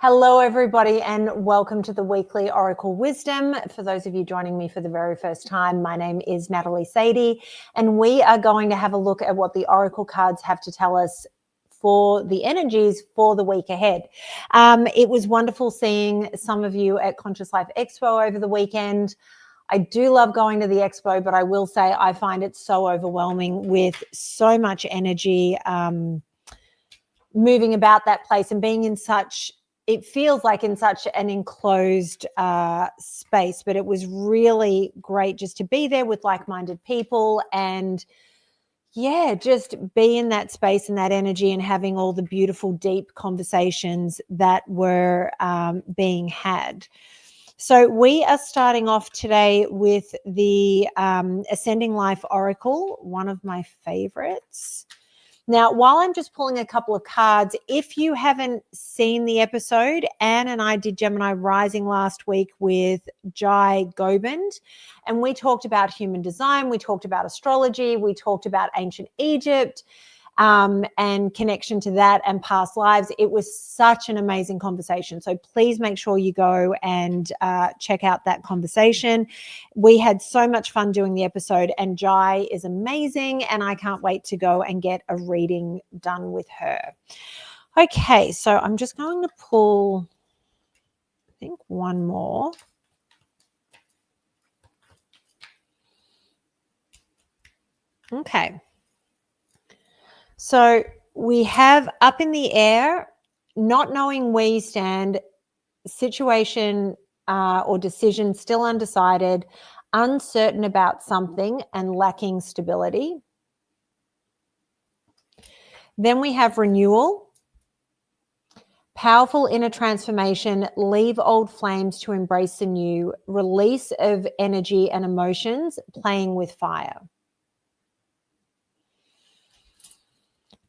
Hello, everybody, and welcome to the weekly Oracle Wisdom. For those of you joining me for the very first time, my name is Natalie Sadie, and we are going to have a look at what the Oracle cards have to tell us for the energies for the week ahead. It was wonderful seeing some of you at Conscious Life Expo over the weekend. I do love going to the expo, but I will say I find it so overwhelming with so much energy moving about that place and being in it feels like in such an enclosed space, but it was really great just to be there with like-minded people and just be in that space and that energy and having all the beautiful, deep conversations that were being had. So we are starting off today with the Ascending Life Oracle, one of my favorites. Now, while I'm just pulling a couple of cards, if you haven't seen the episode, Anne and I did Gemini Rising last week with Gobind, and we talked about human design, we talked about astrology, we talked about ancient Egypt, and connection to that and past lives. It was such an amazing conversation. So please make sure you go and check out that conversation. We had so much fun doing the episode, and Jai is amazing, and I can't wait to go and get a reading done with her. Okay, so I'm just going to pull, I think, one more. Okay. So we have up in the air, not knowing where you stand, situation or decision still undecided, uncertain about something and lacking stability. Then we have renewal, powerful inner transformation, leave old flames to embrace the new, release of energy and emotions, playing with fire.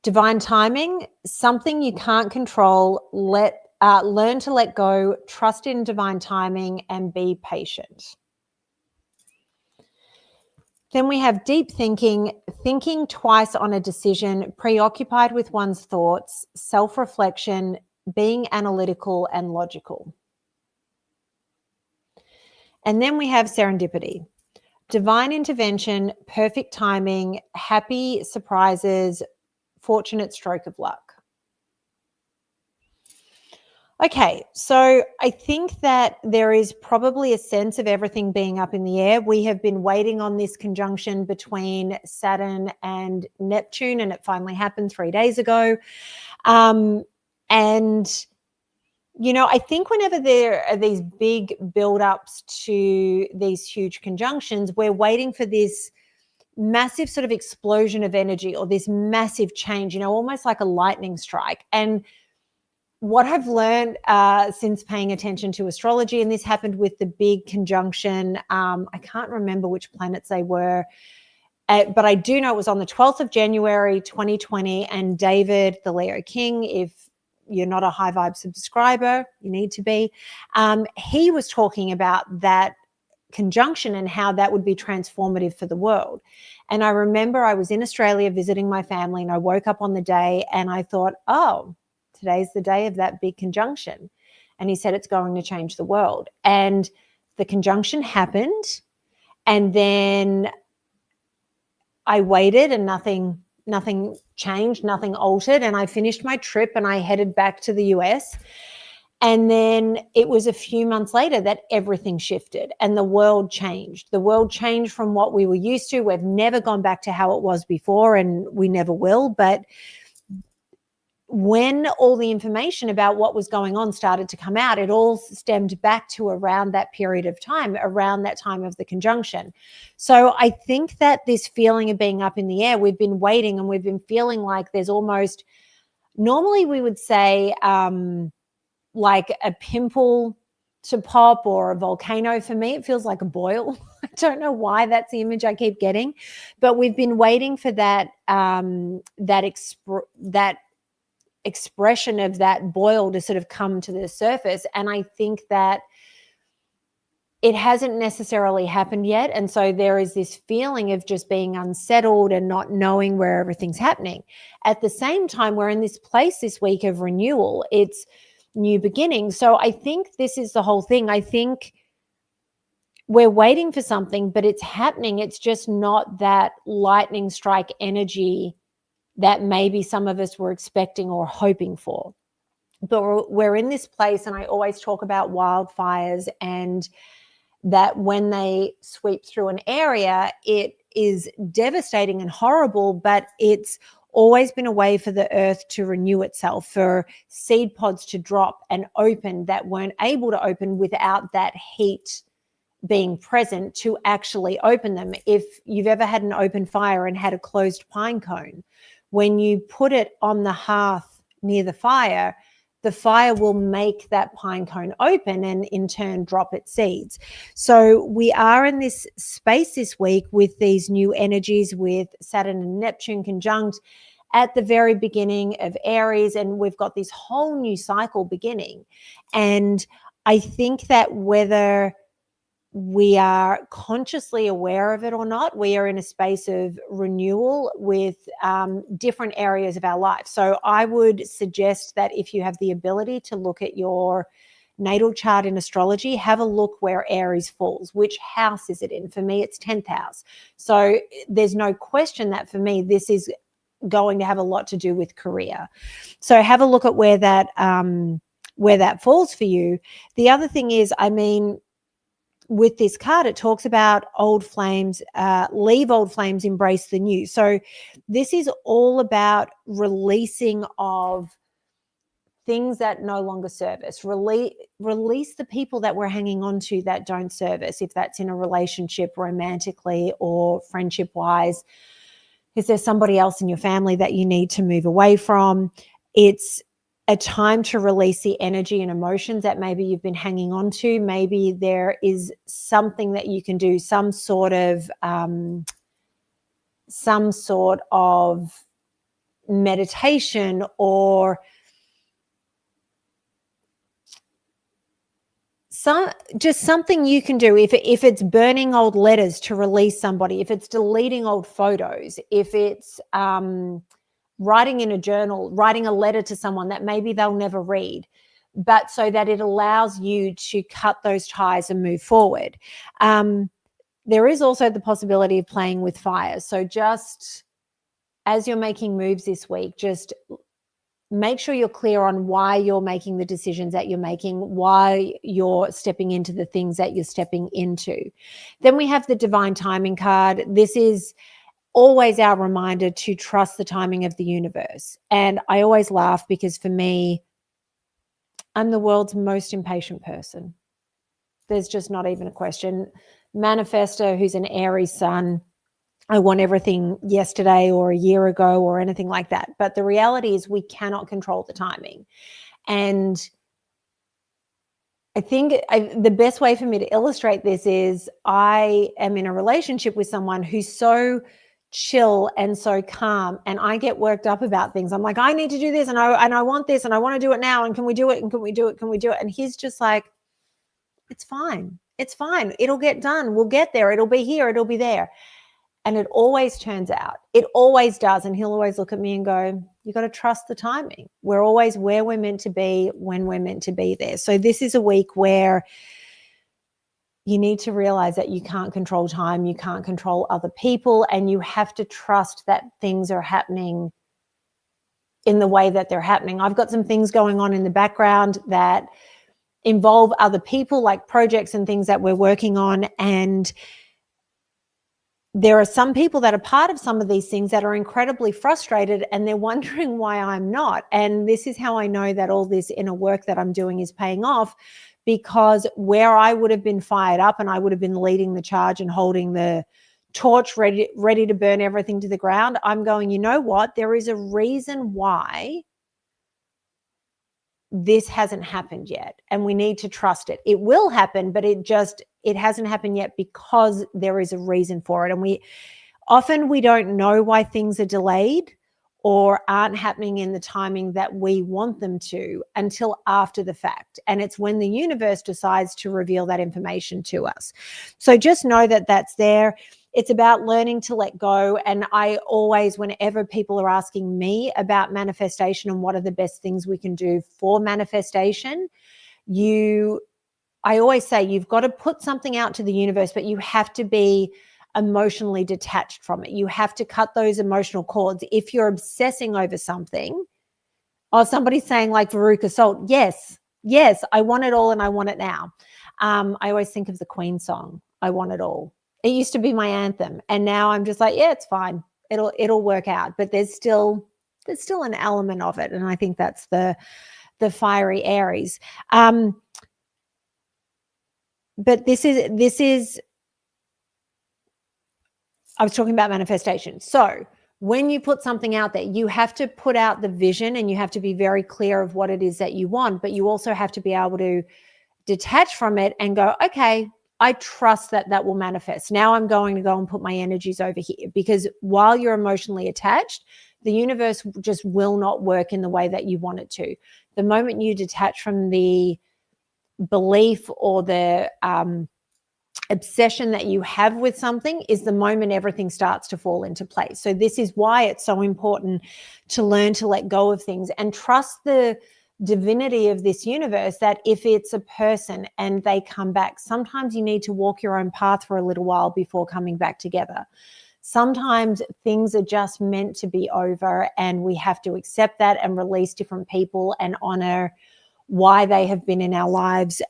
Divine timing, something you can't control, learn to let go, trust in divine timing, and be patient. Then we have deep thinking, thinking twice on a decision, preoccupied with one's thoughts, self-reflection, being analytical and logical. And then we have serendipity, divine intervention, perfect timing, happy surprises, fortunate stroke of luck. Okay, so I think that there is probably a sense of everything being up in the air. We have been waiting on this conjunction between Saturn and Neptune, and it finally happened 3 days ago. And, you know, I think whenever there are these big build-ups to these huge conjunctions, we're waiting for this massive sort of explosion of energy or this massive change, you know, almost like a lightning strike. And what I've learned since paying attention to astrology, and this happened with the big conjunction, I can't remember which planets they were, but I do know it was on the 12th of January, 2020, and David, the Leo King, if you're not a High Vibe subscriber, you need to be, he was talking about that conjunction and how that would be transformative for the world. And I remember I was in Australia visiting my family, and I woke up on the day and I thought, oh, today's the day of that big conjunction. And he said it's going to change the world. And the conjunction happened, and then I waited and nothing changed, nothing altered. And I finished my trip and I headed back to the US. And then it was a few months later that everything shifted and the world changed. The world changed from what we were used to. We've never gone back to how it was before, and we never will. But when all the information about what was going on started to come out, it all stemmed back to around that period of time, around that time of the conjunction. So I think that this feeling of being up in the air, we've been waiting and we've been feeling like there's almost, normally we would say, like a pimple to pop or a volcano. For me, it feels like a boil. I don't know why that's the image I keep getting, but we've been waiting for that that expression of that boil to sort of come to the surface. And I think that it hasn't necessarily happened yet. And so there is this feeling of just being unsettled and not knowing where everything's happening. At the same time, we're in this place this week of renewal. It's new beginning. So I think this is the whole thing. I think we're waiting for something, but it's happening. It's just not that lightning strike energy that maybe some of us were expecting or hoping for. But we're in this place, and I always talk about wildfires, and that when they sweep through an area, it is devastating and horrible, but it's always been a way for the earth to renew itself, for seed pods to drop and open that weren't able to open without that heat being present to actually open them. If you've ever had an open fire and had a closed pine cone, when you put it on the hearth near the fire will make that pine cone open and in turn drop its seeds. So we are in this space this week with these new energies, with Saturn and Neptune conjunct at the very beginning of Aries, and we've got this whole new cycle beginning. And I think that whether we are consciously aware of it or not, we are in a space of renewal with different areas of our life. So I would suggest that if you have the ability to look at your natal chart in astrology, have a look where Aries falls. Which house is it in? For me, it's 10th house. So there's no question that for me, this is going to have a lot to do with career. So have a look at where that falls for you. The other thing is, I mean, with this card, it talks about old flames, leave old flames, embrace the new. So this is all about releasing of things that no longer serve us. Release the people that we're hanging on to that don't serve us, if that's in a relationship, romantically or friendship wise. Is there somebody else in your family that you need to move away from? It's a time to release the energy and emotions that maybe you've been hanging on to. Maybe there is something that you can do, some sort of meditation, or just something you can do. If it's burning old letters to release somebody, if it's deleting old photos, if it's writing in a journal, writing a letter to someone that maybe they'll never read, but so that it allows you to cut those ties and move forward. There is also the possibility of playing with fire. So just as you're making moves this week, just make sure you're clear on why you're making the decisions that you're making, why you're stepping into the things that you're stepping into. Then we have the divine timing card. This is always our reminder to trust the timing of the universe. And I always laugh because for me, I'm the world's most impatient person. There's just not even a question. Manifestor, who's an Aries sun, I want everything yesterday or a year ago or anything like that. But the reality is we cannot control the timing. And I think the best way for me to illustrate this is I am in a relationship with someone who's so chill and so calm, and I get worked up about things. I'm like, I need to do this, and I want this, and I want to do it now, and can we do it, and can we do it, can we do it? And he's just like, it's fine, it'll get done, we'll get there, it'll be here, it'll be there. And it always turns out, it always does. And he'll always look at me and go, you got to trust the timing. We're always where we're meant to be when we're meant to be there. So this is a week where you need to realize that you can't control time, you can't control other people, and you have to trust that things are happening in the way that they're happening. I've got some things going on in the background that involve other people, like projects and things that we're working on, and there are some people that are part of some of these things that are incredibly frustrated, and they're wondering why I'm not. And this is how I know that all this inner work that I'm doing is paying off, because where I would have been fired up and I would have been leading the charge and holding the torch ready to burn everything to the ground, I'm going, you know what? There is a reason why this hasn't happened yet, and we need to trust it. It will happen, but it hasn't happened yet because there is a reason for it. And we don't know why things are delayed or aren't happening in the timing that we want them to until after the fact. And it's when the universe decides to reveal that information to us. So just know that that's there. It's about learning to let go. And I always, whenever people are asking me about manifestation and what are the best things we can do for manifestation, I always say you've got to put something out to the universe, but you have to be emotionally detached from it. You have to cut those emotional cords. If you're obsessing over something, or somebody's saying like Veruca Salt, yes, I want it all and I want it now. I always think of the Queen song, I Want It All. It used to be my anthem. And now I'm just like, yeah, it's fine. It'll work out. But there's still an element of it. And I think that's the fiery Aries. But this is, I was talking about manifestation. So when you put something out there, you have to put out the vision and you have to be very clear of what it is that you want, but you also have to be able to detach from it and go, okay, I trust that will manifest. Now I'm going to go and put my energies over here, because while you're emotionally attached, the universe just will not work in the way that you want it to. The moment you detach from the belief or the obsession that you have with something is the moment everything starts to fall into place. So this is why it's so important to learn to let go of things and trust the divinity of this universe, that if it's a person and they come back, sometimes you need to walk your own path for a little while before coming back together. Sometimes things are just meant to be over, and we have to accept that and release different people and honor why they have been in our lives.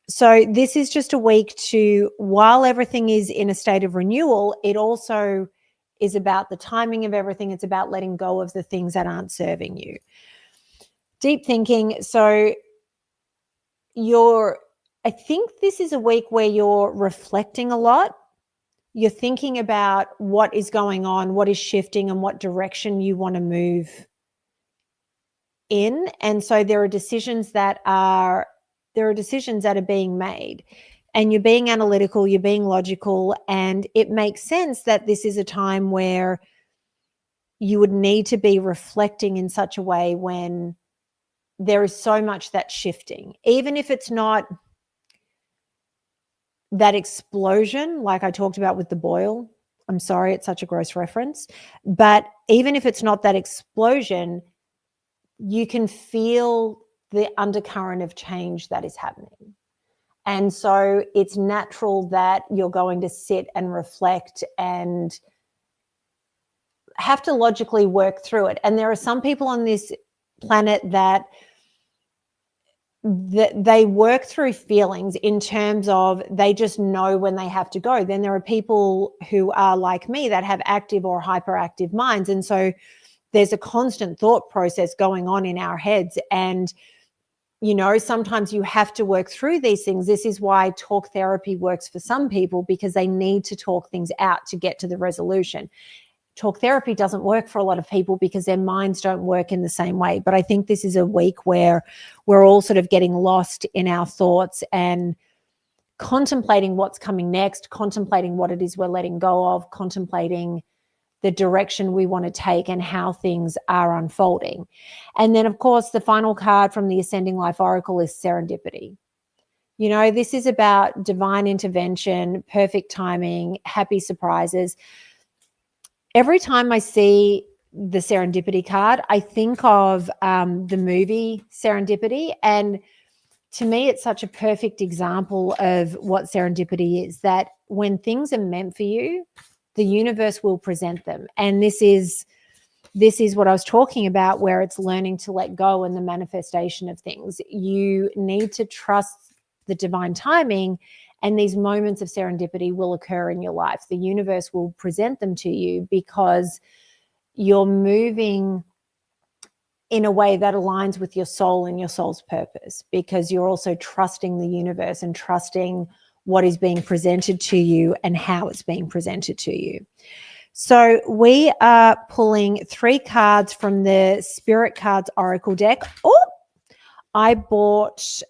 So this is just a week to, while everything is in a state of renewal, it also is about the timing of everything. It's about letting go of the things that aren't serving you. Deep thinking. So I think this is a week where you're reflecting a lot. You're thinking about what is going on, what is shifting, and what direction you want to move in. And so there are decisions that are being made, and you're being analytical, you're being logical, and it makes sense that this is a time where you would need to be reflecting in such a way when there is so much that's shifting. Even if it's not that explosion like I talked about with the boil. I'm sorry, it's such a gross reference. But even if it's not that explosion, you can feel the undercurrent of change that is happening. And so it's natural that you're going to sit and reflect and have to logically work through it. And there are some people on this planet that they work through feelings in terms of they just know when they have to go. Then there are people who are like me that have active or hyperactive minds. And so there's a constant thought process going on in our heads. And, you know, sometimes you have to work through these things. This is why talk therapy works for some people, because they need to talk things out to get to the resolution. Talk therapy doesn't work for a lot of people because their minds don't work in the same way. But I think this is a week where we're all sort of getting lost in our thoughts and contemplating what's coming next, contemplating what it is we're letting go of, contemplating the direction we want to take and how things are unfolding. And then, of course, the final card from the Ascending Life Oracle is serendipity. You know, this is about divine intervention, perfect timing, happy surprises. Every time I see the serendipity card, I think of the movie Serendipity. And to me, it's such a perfect example of what serendipity is, that when things are meant for you, the universe will present them. And this is what I was talking about, where it's learning to let go and the manifestation of things. You need to trust the divine timing, and these moments of serendipity will occur in your life. The universe will present them to you because you're moving in a way that aligns with your soul and your soul's purpose, because you're also trusting the universe and trusting what is being presented to you and how it's being presented to you. So we are pulling 3 cards from the Spirit Cards Oracle deck. Oh, I bought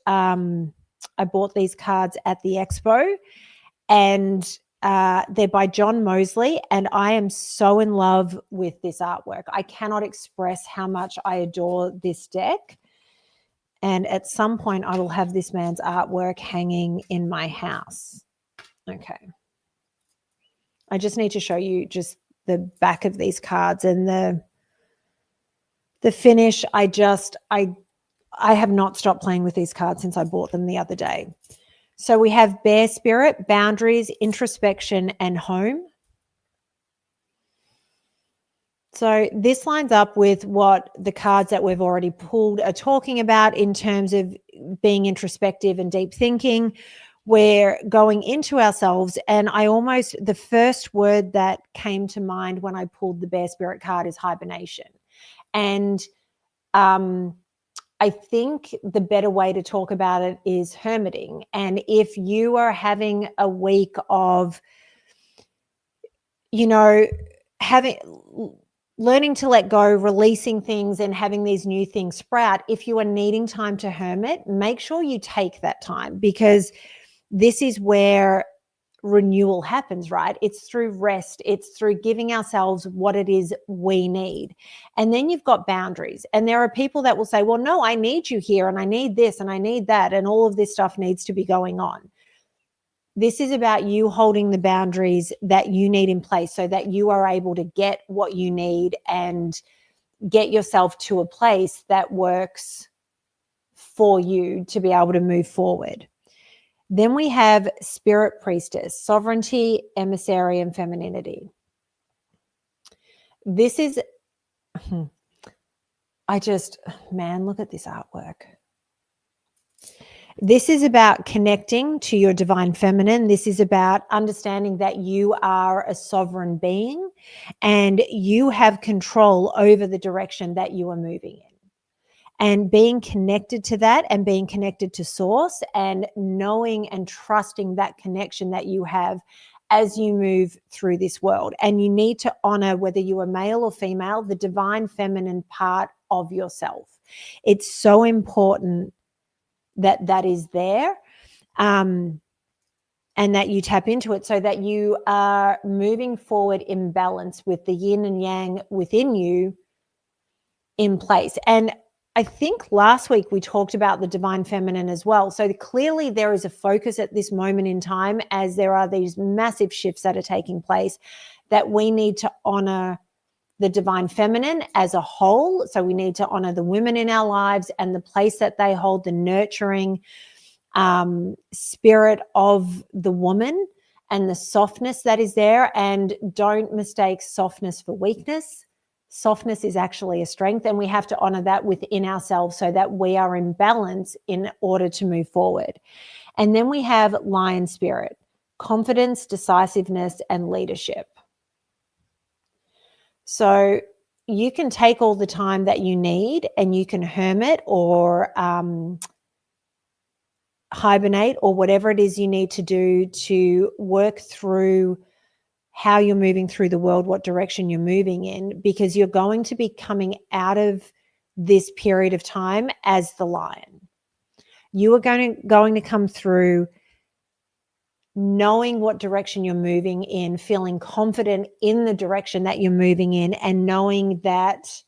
these cards at the expo, and they're by John Moseley, and I am so in love with this artwork. I cannot express how much I adore this deck. And at some point, I will have this man's artwork hanging in my house. Okay. I just need to show you just the back of these cards and the finish. I have not stopped playing with these cards since I bought them the other day. So we have Bear Spirit, Boundaries, Introspection, and Home. So this lines up with what the cards that we've already pulled are talking about in terms of being introspective and deep thinking. We're going into ourselves, and the first word that came to mind when I pulled the Bear Spirit card is hibernation. And I think the better way to talk about it is hermiting. And if you are having a week of, learning to let go, releasing things, and having these new things sprout, if you are needing time to hermit, make sure you take that time, because this is where renewal happens, right? It's through rest. It's through giving ourselves what it is we need. And then you've got boundaries. And there are people that will say, well, no, I need you here, and I need this, and I need that, and all of this stuff needs to be going on. This is about you holding the boundaries that you need in place so that you are able to get what you need and get yourself to a place that works for you to be able to move forward. Then we have Spirit Priestess, Sovereignty, Emissary, and Femininity. This is, look at this artwork. This is about connecting to your divine feminine. This is about understanding that you are a sovereign being and you have control over the direction that you are moving in. And being connected to that and being connected to source and knowing and trusting that connection that you have as you move through this world. And you need to honor, whether you are male or female, the divine feminine part of yourself. It's so important that is there, and that you tap into it so that you are moving forward in balance with the yin and yang within you in place. And I think last week we talked about the divine feminine as well. So clearly there is a focus at this moment in time, as there are these massive shifts that are taking place, that we need to honor the divine feminine as a whole. So we need to honor the women in our lives and the place that they hold, the nurturing spirit of the woman and the softness that is there. And don't mistake softness for weakness. Softness is actually a strength, and we have to honor that within ourselves so that we are in balance in order to move forward. And then we have Lion Spirit, confidence, decisiveness, and leadership. So you can take all the time that you need and you can hermit or hibernate or whatever it is you need to do to work through how you're moving through the world, what direction you're moving in, because you're going to be coming out of this period of time as the lion. You are going to come through knowing what direction you're moving in, feeling confident in the direction that you're moving in, and knowing that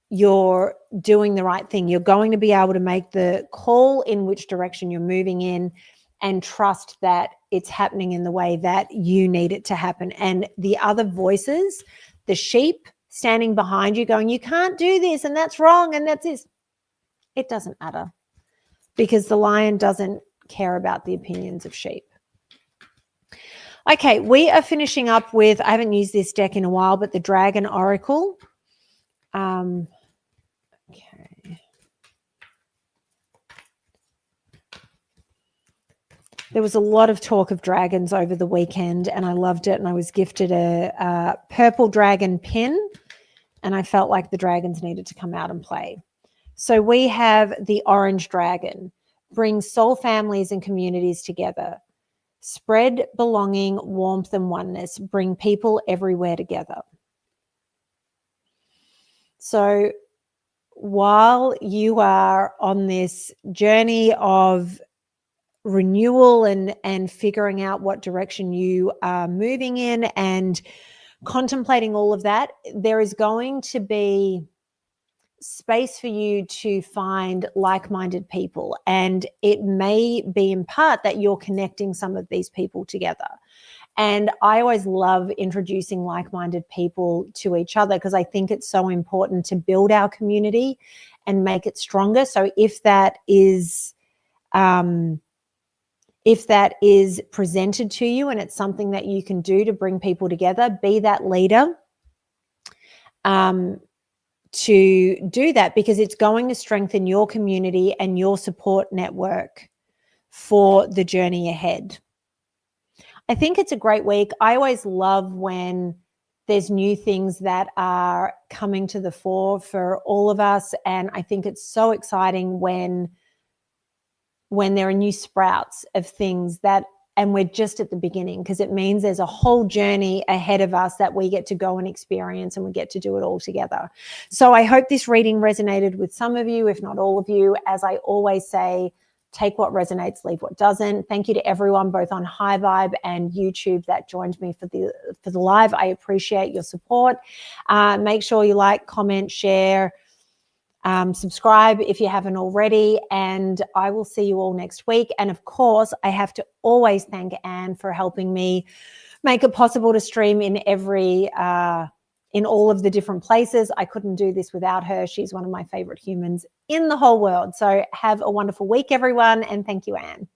you're doing the right thing. You're going to be able to make the call in which direction you're moving in and trust that it's happening in the way that you need it to happen. And the other voices, the sheep standing behind you going, you can't do this and that's wrong and that's this. It doesn't matter, because the lion doesn't care about the opinions of sheep. Okay, we are finishing up with, I haven't used this deck in a while, but the Dragon Oracle. Okay. There was a lot of talk of dragons over the weekend, and I loved it. And I was gifted a purple dragon pin, and I felt like the dragons needed to come out and play. So we have the orange dragon, bring soul families and communities together, spread belonging, warmth, and oneness, bring people everywhere together. So while you are on this journey of renewal and figuring out what direction you are moving in and contemplating all of that, there is going to be space for you to find like-minded people. And it may be in part that you're connecting some of these people together. And I always love introducing like-minded people to each other because I think it's so important to build our community and make it stronger. So if that is presented to you and it's something that you can do to bring people together, be that leader to do that, because it's going to strengthen your community and your support network for the journey ahead. I think it's a great week. I always love when there's new things that are coming to the fore for all of us. And I think it's so exciting when there are new sprouts of things and we're just at the beginning, because it means there's a whole journey ahead of us that we get to go and experience, and we get to do it all together. So I hope this reading resonated with some of you, if not all of you. As I always say, take what resonates, leave what doesn't. Thank you to everyone, both on High Vibe and YouTube, that joined me for the live. I appreciate your support. Make sure you like, comment, share, subscribe if you haven't already, and I will see you all next week. And of course, I have to always thank Anne for helping me make it possible to stream in in all of the different places. I couldn't do this without her. She's one of my favorite humans in the whole world. So have a wonderful week, everyone, and thank you, Anne.